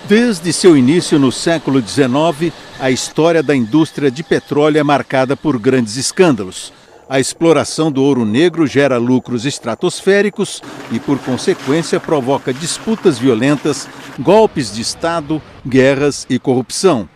Desde seu início no século XIX, a história da indústria de petróleo é marcada por grandes escândalos. A exploração do ouro negro gera lucros estratosféricos e, por consequência, provoca disputas violentas, golpes de Estado, guerras e corrupção.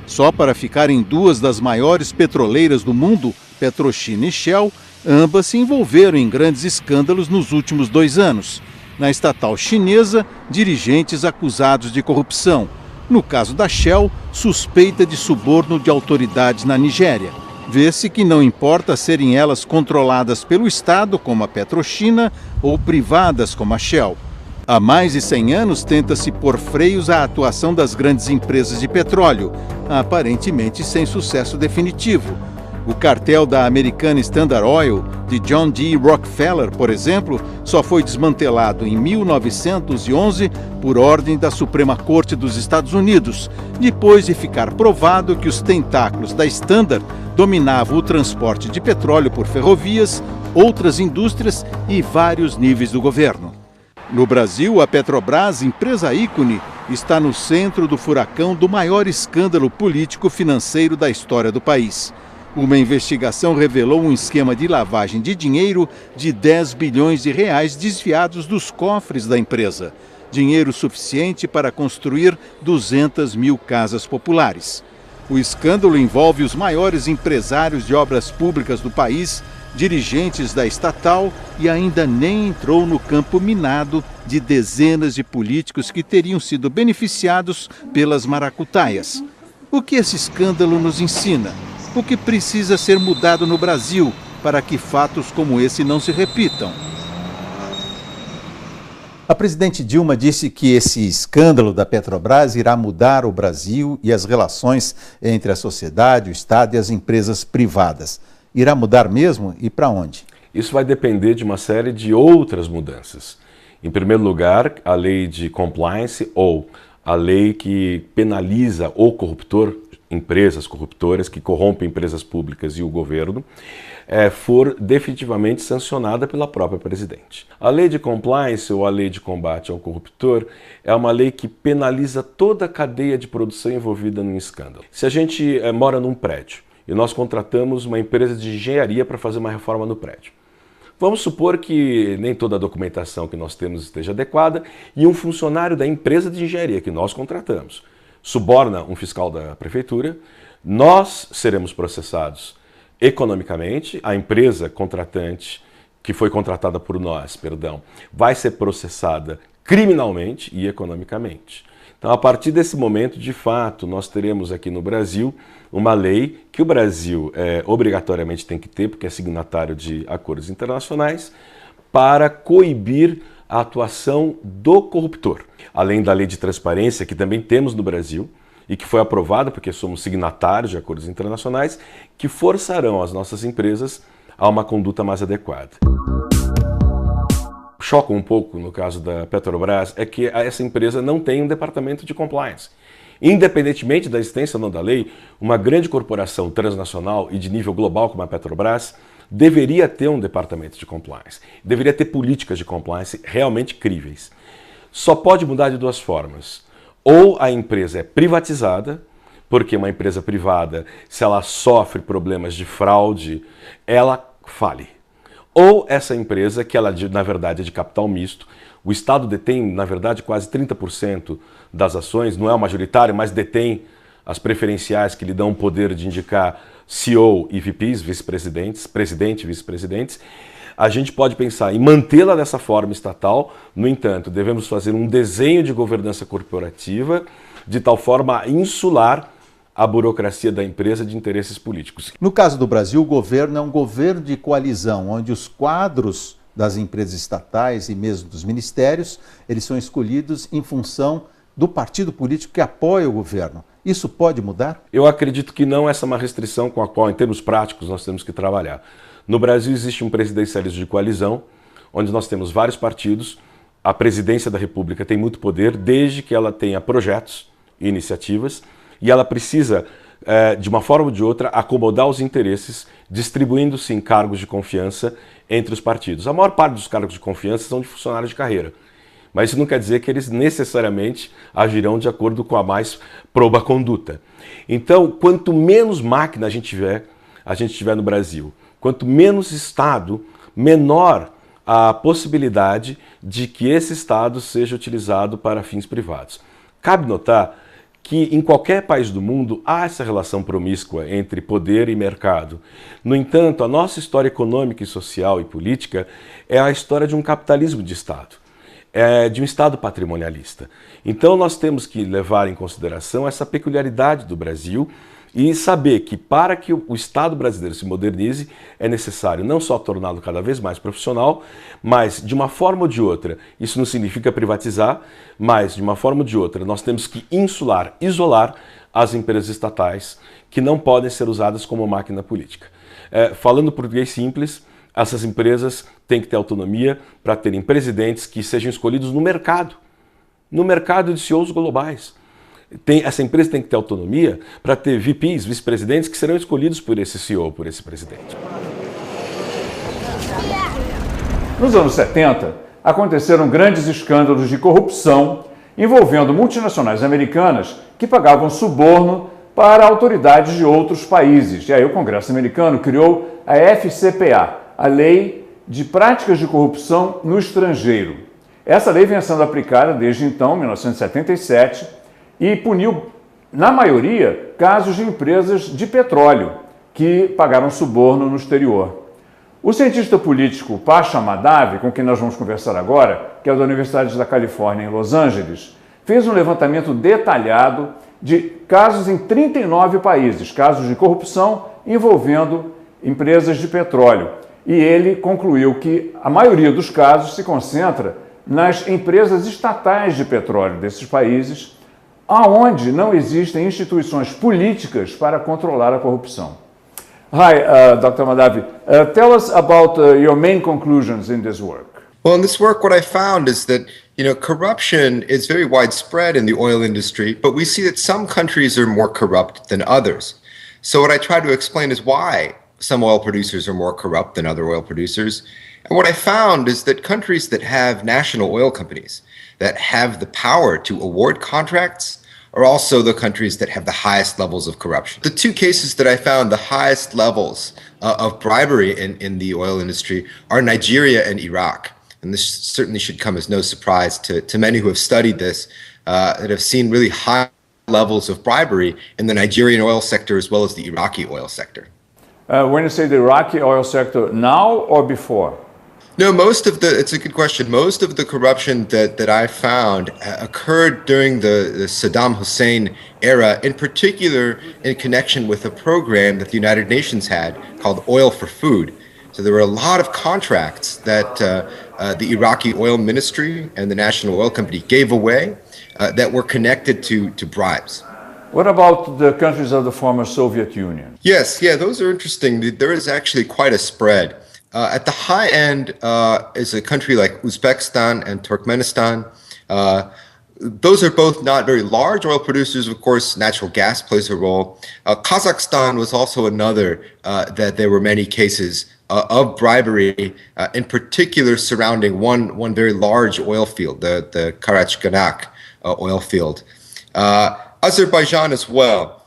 Só para ficarem duas das maiores petroleiras do mundo, Petrochina e Shell, ambas se envolveram em grandes escândalos nos últimos 2 anos. Na estatal chinesa, dirigentes acusados de corrupção. No caso da Shell, suspeita de suborno de autoridades na Nigéria. Vê-se que não importa serem elas controladas pelo Estado, como a Petrochina, ou privadas, como a Shell. Há mais de 100 anos tenta-se pôr freios à atuação das grandes empresas de petróleo, aparentemente sem sucesso definitivo. O cartel da americana Standard Oil, de John D. Rockefeller, por exemplo, só foi desmantelado em 1911 por ordem da Suprema Corte dos Estados Unidos, depois de ficar provado que os tentáculos da Standard dominavam o transporte de petróleo por ferrovias, outras indústrias e vários níveis do governo. No Brasil, a Petrobras, empresa ícone, está no centro do furacão do maior escândalo político-financeiro da história do país. Uma investigação revelou um esquema de lavagem de dinheiro de 10 bilhões de reais desviados dos cofres da empresa. Dinheiro suficiente para construir 200 mil casas populares. O escândalo envolve os maiores empresários de obras públicas do país, dirigentes da estatal e ainda nem entrou no campo minado de dezenas de políticos que teriam sido beneficiados pelas maracutaias. O que esse escândalo nos ensina? O que precisa ser mudado no Brasil para que fatos como esse não se repitam? A presidente Dilma disse que esse escândalo da Petrobras irá mudar o Brasil e as relações entre a sociedade, o Estado e as empresas privadas. Irá mudar mesmo e para onde? Isso vai depender de uma série de outras mudanças. Em primeiro lugar, a lei de compliance ou a lei que penaliza o corruptor, empresas corruptoras que corrompem empresas públicas e o governo, for definitivamente sancionada pela própria presidente. A lei de compliance ou a lei de combate ao corruptor é uma lei que penaliza toda a cadeia de produção envolvida num escândalo. Se a gente mora num prédio e nós contratamos uma empresa de engenharia para fazer uma reforma no prédio, vamos supor que nem toda a documentação que nós temos esteja adequada e um funcionário da empresa de engenharia que nós contratamos suborna um fiscal da prefeitura, nós seremos processados economicamente, a empresa contratante, que foi contratada por nós, vai ser processada criminalmente e economicamente. Então, a partir desse momento, de fato, nós teremos aqui no Brasil uma lei que o Brasil obrigatoriamente tem que ter, porque é signatário de acordos internacionais, para coibir a atuação do corruptor. Além da lei de transparência, que também temos no Brasil, e que foi aprovada porque somos signatários de acordos internacionais, que forçarão as nossas empresas a uma conduta mais adequada. Choca um pouco, no caso da Petrobras, é que essa empresa não tem um departamento de compliance. Independentemente da existência ou não da lei, uma grande corporação transnacional e de nível global como a Petrobras deveria ter um departamento de compliance, deveria ter políticas de compliance realmente críveis. Só pode mudar de 2 formas. Ou a empresa é privatizada, porque uma empresa privada, se ela sofre problemas de fraude, ela fale. Ou essa empresa, que ela na verdade é de capital misto, o Estado detém na verdade quase 30% das ações, não é o majoritário, mas detém as preferenciais que lhe dão o poder de indicar CEO e VPs, vice-presidentes, presidente e vice-presidentes. A gente pode pensar em mantê-la dessa forma estatal, no entanto, devemos fazer um desenho de governança corporativa de tal forma a insular a burocracia da empresa de interesses políticos. No caso do Brasil, o governo é um governo de coalizão, onde os quadros das empresas estatais e mesmo dos ministérios, eles são escolhidos em função do partido político que apoia o governo. Isso pode mudar? Eu acredito que não, essa é uma restrição com a qual, em termos práticos, nós temos que trabalhar. No Brasil existe um presidencialismo de coalizão, onde nós temos vários partidos. A presidência da República tem muito poder, desde que ela tenha projetos e iniciativas, e ela precisa, de uma forma ou de outra, acomodar os interesses, distribuindo-se em cargos de confiança entre os partidos. A maior parte dos cargos de confiança são de funcionários de carreira, mas isso não quer dizer que eles necessariamente agirão de acordo com a mais proba conduta. Então, quanto menos máquina a gente tiver no Brasil, quanto menos Estado, menor a possibilidade de que esse Estado seja utilizado para fins privados. Cabe notar que em qualquer país do mundo há essa relação promíscua entre poder e mercado. No entanto, a nossa história econômica e social e política é a história de um capitalismo de Estado, de um Estado patrimonialista. Então nós temos que levar em consideração essa peculiaridade do Brasil e saber que para que o Estado brasileiro se modernize é necessário não só torná-lo cada vez mais profissional, mas de uma forma ou de outra, isso não significa privatizar, mas de uma forma ou de outra nós temos que isolar as empresas estatais que não podem ser usadas como máquina política. Falando português simples, essas empresas têm que ter autonomia para terem presidentes que sejam escolhidos no mercado de CEOs globais. Essa empresa tem que ter autonomia para ter VPs, vice-presidentes, que serão escolhidos por esse CEO, por esse presidente. Nos anos 70, aconteceram grandes escândalos de corrupção envolvendo multinacionais americanas que pagavam suborno para autoridades de outros países. E aí o Congresso americano criou a FCPA, a Lei de Práticas de Corrupção no Estrangeiro. Essa lei vem sendo aplicada desde então, 1977, e puniu, na maioria, casos de empresas de petróleo que pagaram suborno no exterior. O cientista político Pasha Madhavi, com quem nós vamos conversar agora, que é da Universidade da Califórnia em Los Angeles, fez um levantamento detalhado de casos em 39 países, casos de corrupção envolvendo empresas de petróleo. E ele concluiu que a maioria dos casos se concentra nas empresas estatais de petróleo desses países, aonde não existem instituições políticas para controlar a corrupção. Hi, Dr. Madhavi. Tell us about your main conclusions in this work. Well, in this work, what I found is that, corruption is very widespread in the oil industry, but we see that some countries are more corrupt than others. So what I try to explain is why some oil producers are more corrupt than other oil producers. And what I found is that countries that have national oil companies that have the power to award contracts are also the countries that have the highest levels of corruption. The two cases that I found the highest levels of bribery in the oil industry are Nigeria and Iraq. And this certainly should come as no surprise to many who have studied this, that have seen really high levels of bribery in the Nigerian oil sector as well as the Iraqi oil sector. When you say the Iraqi oil sector, now or before? No, it's a good question. Most of the corruption that I found occurred during the Saddam Hussein era, in particular in connection with a program that the United Nations had called Oil for Food. So there were a lot of contracts that the Iraqi oil ministry and the National Oil Company gave away that were connected to bribes. What about the countries of the former Soviet Union? Yes, those are interesting. There is actually quite a spread. At the high end is a country like Uzbekistan and Turkmenistan. Those are both not very large oil producers. Of course, natural gas plays a role. Kazakhstan was also another that there were many cases of bribery, in particular surrounding one very large oil field, the Karachganak oil field. Azerbaijan as well.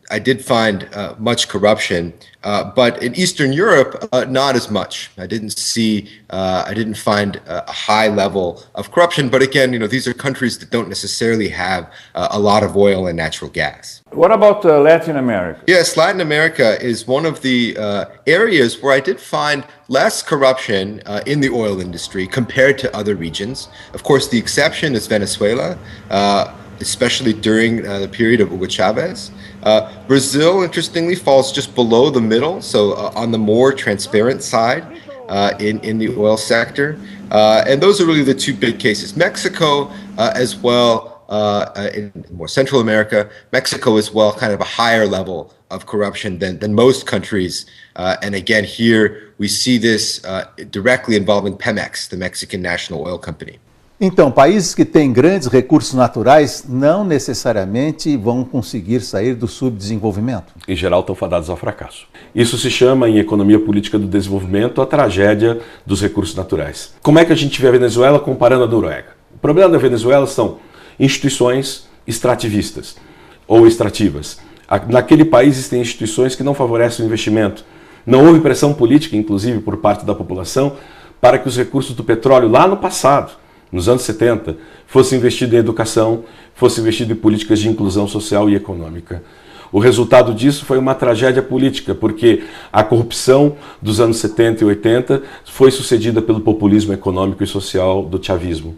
I did find much corruption, but in Eastern Europe, not as much. I didn't find a high level of corruption, but again, these are countries that don't necessarily have a lot of oil and natural gas. What about Latin America? Yes, Latin America is one of the areas where I did find less corruption in the oil industry compared to other regions. Of course, the exception is Venezuela, especially during the period of Hugo Chavez. Brazil, interestingly, falls just below the middle, so on the more transparent side in the oil sector. And those are really the two big cases. Mexico as well, in more Central America, Mexico as well, kind of a higher level of corruption than most countries. And again, here we see this directly involving Pemex, the Mexican national oil company. Então, países que têm grandes recursos naturais não necessariamente vão conseguir sair do subdesenvolvimento. Em geral, estão fadados ao fracasso. Isso se chama, em economia política do desenvolvimento, a tragédia dos recursos naturais. Como é que a gente vê a Venezuela comparando a Noruega? O problema da Venezuela são instituições extrativistas ou extrativas. Naquele país existem instituições que não favorecem o investimento. Não houve pressão política, inclusive, por parte da população, para que os recursos do petróleo, lá no passado, nos anos 70, fosse investido em educação, fosse investido em políticas de inclusão social e econômica. O resultado disso foi uma tragédia política, porque a corrupção dos anos 70 e 80 foi sucedida pelo populismo econômico e social do chavismo.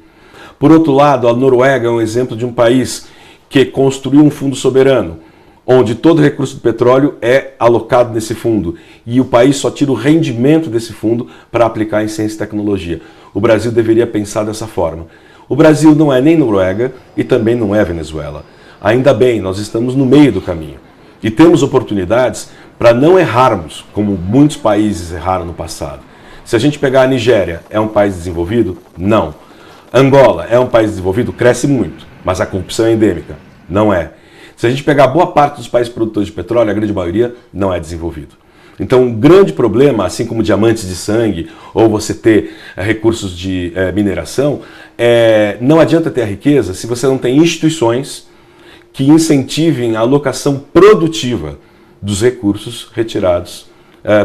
Por outro lado, a Noruega é um exemplo de um país que construiu um fundo soberano, onde todo recurso do petróleo é alocado nesse fundo e o país só tira o rendimento desse fundo para aplicar em ciência e tecnologia. O Brasil deveria pensar dessa forma. O Brasil não é nem Noruega e também não é Venezuela. Ainda bem, nós estamos no meio do caminho e temos oportunidades para não errarmos como muitos países erraram no passado. Se a gente pegar a Nigéria, é um país desenvolvido? Não. Angola é um país desenvolvido? Cresce muito, mas a corrupção é endêmica? Não é. Se a gente pegar boa parte dos países produtores de petróleo, a grande maioria não é desenvolvido. Então, um grande problema, assim como diamantes de sangue, ou você ter recursos de mineração, não adianta ter a riqueza se você não tem instituições que incentivem a alocação produtiva dos recursos retirados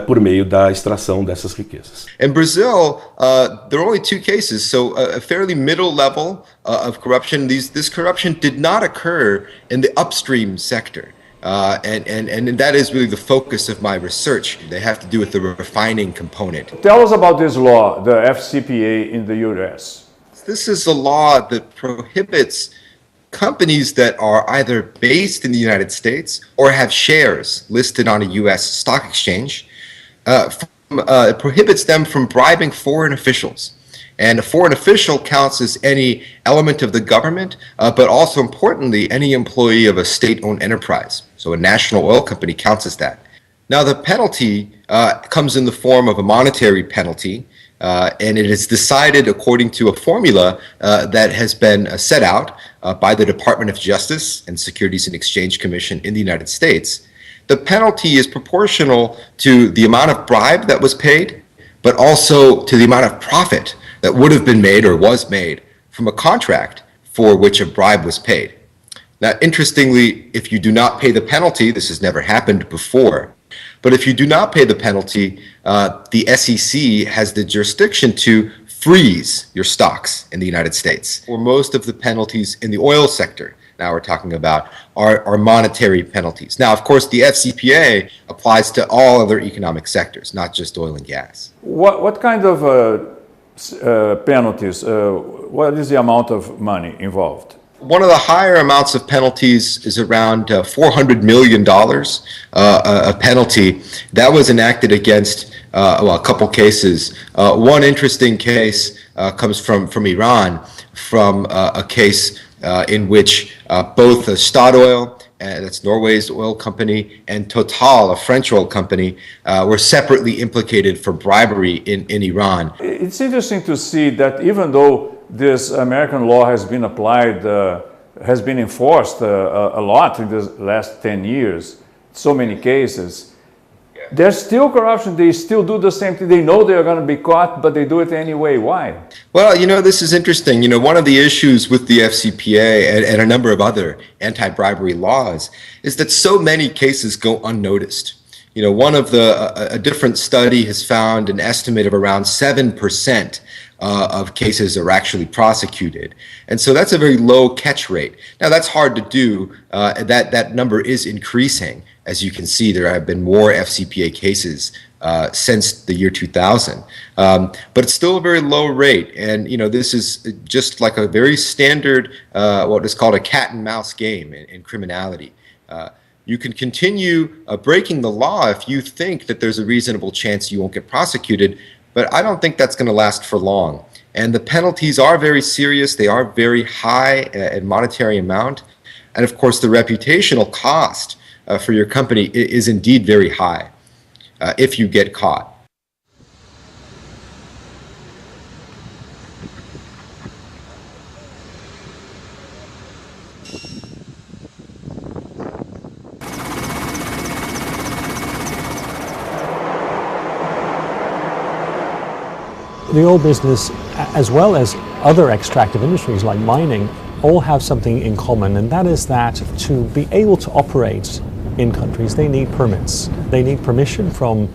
por meio da extração dessas riquezas. In Brazil, there are only two cases, so a fairly middle level of corruption. This corruption did not occur in the upstream sector. And that is really the focus of my research. They have to do with the refining component. Tell us about this law, the FCPA in the US. This is a law that prohibits companies that are either based in the United States or have shares listed on a US stock exchange. It prohibits them from bribing foreign officials. And a foreign official counts as any element of the government, but also importantly, any employee of a state-owned enterprise. So a national oil company counts as that. Now the penalty comes in the form of a monetary penalty, and it is decided according to a formula that has been set out by the Department of Justice and Securities and Exchange Commission in the United States. The penalty is proportional to the amount of bribe that was paid, but also to the amount of profit that would have been made or was made from a contract for which a bribe was paid. Now, interestingly, if you do not pay the penalty, this has never happened before, but if you do not pay the penalty, the SEC has the jurisdiction to freeze your stocks in the United States. For most of the penalties in the oil sector, now we're talking about, are monetary penalties. Now, of course, the FCPA applies to all other economic sectors, not just oil and gas. What kind of penalties, what is the amount of money involved? One of the higher amounts of penalties is around $400 million, a penalty that was enacted against a couple cases. One interesting case comes from Iran, from a case in which both Statoil, that's Norway's oil company, and Total, a French oil company, were separately implicated for bribery in Iran. It's interesting to see that even though this American law has been applied, has been enforced a lot in the last 10 years, so many cases, there's still corruption. They still do the same thing. They know they're going to be caught, but they do it anyway. Why? Well, this is interesting. One of the issues with the FCPA and a number of other anti-bribery laws is that so many cases go unnoticed. One of a different study has found an estimate of around 7% of cases are actually prosecuted. And so that's a very low catch rate. Now, that's hard to do. That number is increasing. As you can see, there have been more FCPA cases since the year 2000. But it's still a very low rate. And, this is just like a very standard, what is called a cat and mouse game in criminality. You can continue breaking the law if you think that there's a reasonable chance you won't get prosecuted, but I don't think that's going to last for long. And the penalties are very serious. They are very high in monetary amount. And of course, the reputational cost for your company is indeed very high if you get caught. the oil business, as well as other extractive industries like mining, all have something in common, and that is that to be able to operate in countries, they need permits. They need permission from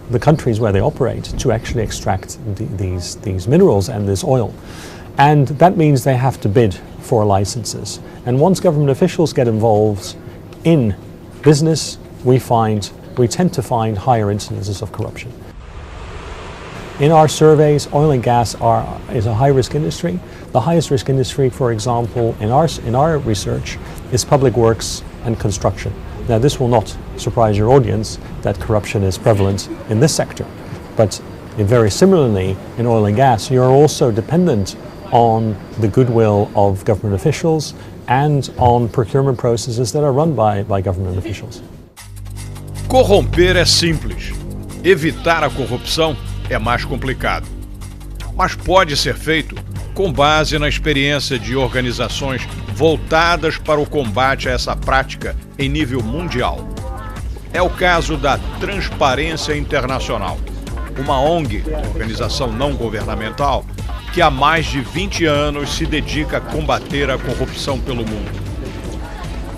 the countries where they operate to actually extract these minerals and this oil. And that means they have to bid for licenses. And once government officials get involved in business, we tend to find higher incidences of corruption. In our surveys, oil and gas is a high-risk industry. The highest risk industry, for example, in our research, is public works and construction. Now, this will not surprise your audience that corruption is prevalent in this sector, but very similarly in oil and gas, you're also dependent on the goodwill of government officials and on procurement processes that are run by government officials. Corromper é simples. Evitar a corrupção é mais complicado. Mas pode ser feito com base na experiência de organizações voltadas para o combate a essa prática em nível mundial. É o caso da Transparência Internacional, uma ONG, organização não governamental, que há mais de 20 anos se dedica a combater a corrupção pelo mundo.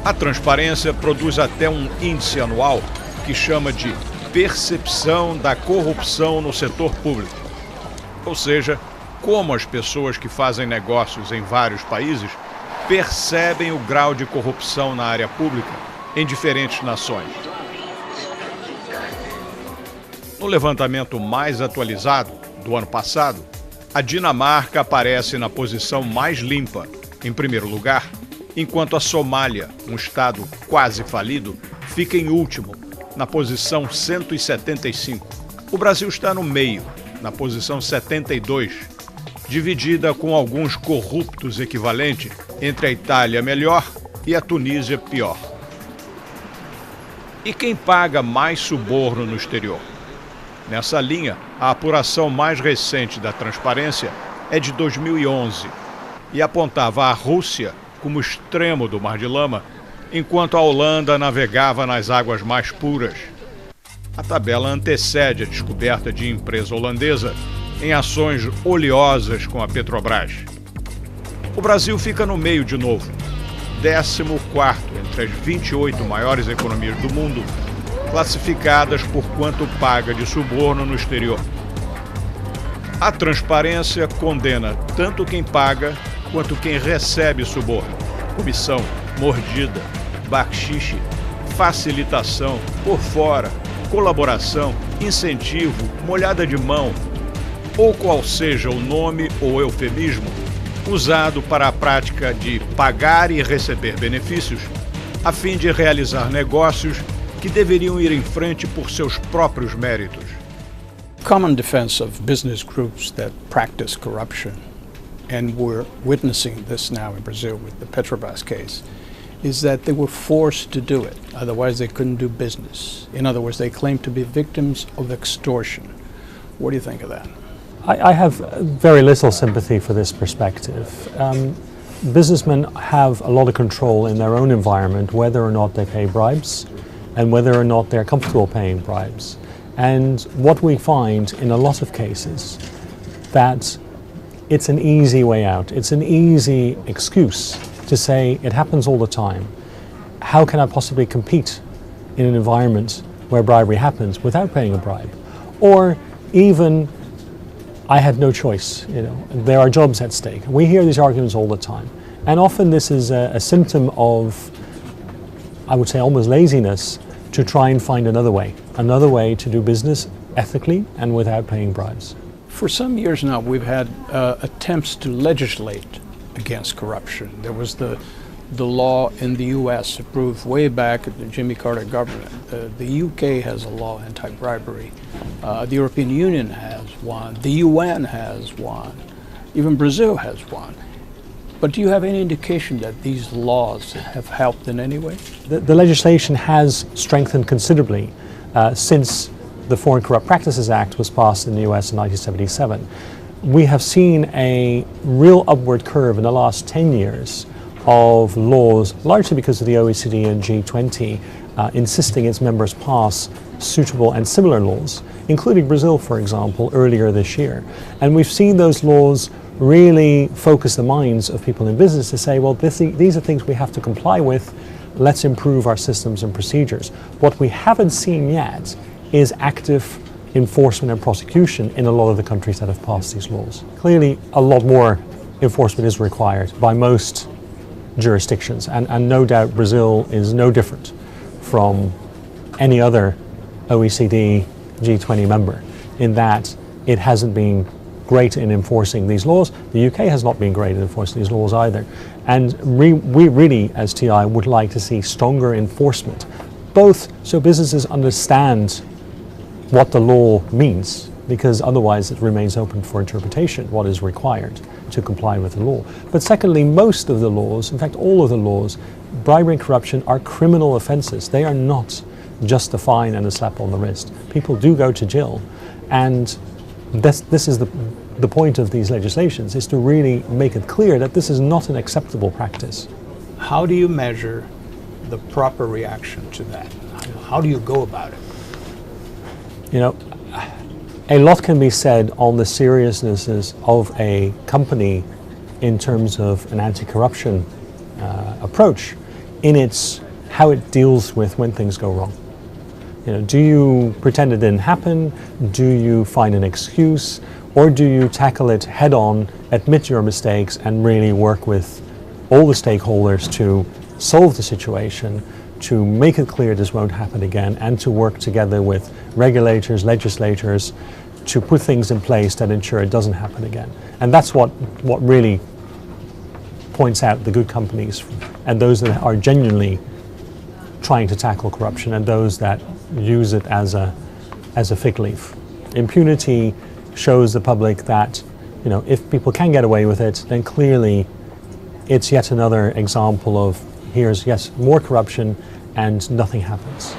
A Transparência produz até um índice anual que chama de Percepção da Corrupção no Setor Público, ou seja, como as pessoas que fazem negócios em vários países percebem o grau de corrupção na área pública em diferentes nações. No levantamento mais atualizado, do ano passado, a Dinamarca aparece na posição mais limpa, em primeiro lugar, enquanto a Somália, um estado quase falido, fica em último, na posição 175. O Brasil está no meio, na posição 72, dividida com alguns corruptos equivalente entre a Itália melhor e a Tunísia pior. E quem paga mais suborno no exterior? Nessa linha, a apuração mais recente da Transparência é de 2011 e apontava a Rússia como extremo do Mar de Lama, enquanto a Holanda navegava nas águas mais puras. A tabela antecede a descoberta de empresa holandesa em ações oleosas com a Petrobras. O Brasil fica no meio de novo, 14º entre as 28 maiores economias do mundo, classificadas por quanto paga de suborno no exterior. A Transparência condena tanto quem paga quanto quem recebe suborno, comissão, mordida, baxixe, facilitação, por fora, colaboração, incentivo, molhada de mão, ou qual seja o nome ou eufemismo usado para a prática de pagar e receber benefícios, a fim de realizar negócios que deveriam ir em frente por seus próprios méritos. Common defense of business groups that practice corruption, and we're witnessing this now in Brazil with the Petrobras case, is that they were forced to do it, otherwise they couldn't do business. In other words, they claim to be victims of extortion. What do you think of that? I have very little sympathy for this perspective. Businessmen have a lot of control in their own environment, whether or not they pay bribes and whether or not they're comfortable paying bribes. And what we find in a lot of cases, that it's an easy way out. It's an easy excuse to say it happens all the time. How can I possibly compete in an environment where bribery happens without paying a bribe? Or even, I had no choice, there are jobs at stake. We hear these arguments all the time. And often this is a symptom of, I would say, almost laziness to try and find another way to do business ethically and without paying bribes. For some years now, we've had attempts to legislate against corruption. There was the law in the U.S. approved way back at the Jimmy Carter government. The U.K. has a law anti-bribery. The European Union has one. The UN has one. Even Brazil has one. But do you have any indication that these laws have helped in any way? The legislation has strengthened considerably since the Foreign Corrupt Practices Act was passed in the US in 1977. We have seen a real upward curve in the last 10 years of laws, largely because of the OECD and G20, insisting its members pass suitable and similar laws, including Brazil, for example, earlier this year. And we've seen those laws really focus the minds of people in business to say, well, these are things we have to comply with. Let's improve our systems and procedures. What we haven't seen yet is active enforcement and prosecution in a lot of the countries that have passed these laws. Clearly, a lot more enforcement is required by most jurisdictions, and no doubt Brazil is no different from any other OECD G20 member in that it hasn't been great in enforcing these laws. The UK has not been great in enforcing these laws either. And we really, as TI, would like to see stronger enforcement, both so businesses understand what the law means, because otherwise it remains open for interpretation, what is required to comply with the law. But secondly, most of the laws, in fact all of the laws, bribery and corruption are criminal offences. They are not just a fine and a slap on the wrist. People do go to jail, and this is the point of these legislations, is to really make it clear that this is not an acceptable practice. How do you measure the proper reaction to that? How do you go about it? You know, a lot can be said on the seriousness of a company in terms of an anti-corruption approach in its how it deals with when things go wrong. You know, do you pretend it didn't happen? Do you find an excuse? Or do you tackle it head on, admit your mistakes, and really work with all the stakeholders to solve the situation, to make it clear this won't happen again, and to work together with regulators, legislators, to put things in place that ensure it doesn't happen again? And that's what really points out the good companies and those that are genuinely trying to tackle corruption and those that use it as a fig leaf. Impunity shows the public that, you know, if people can get away with it, then clearly it's yet another example of here's, yes, more corruption and nothing happens.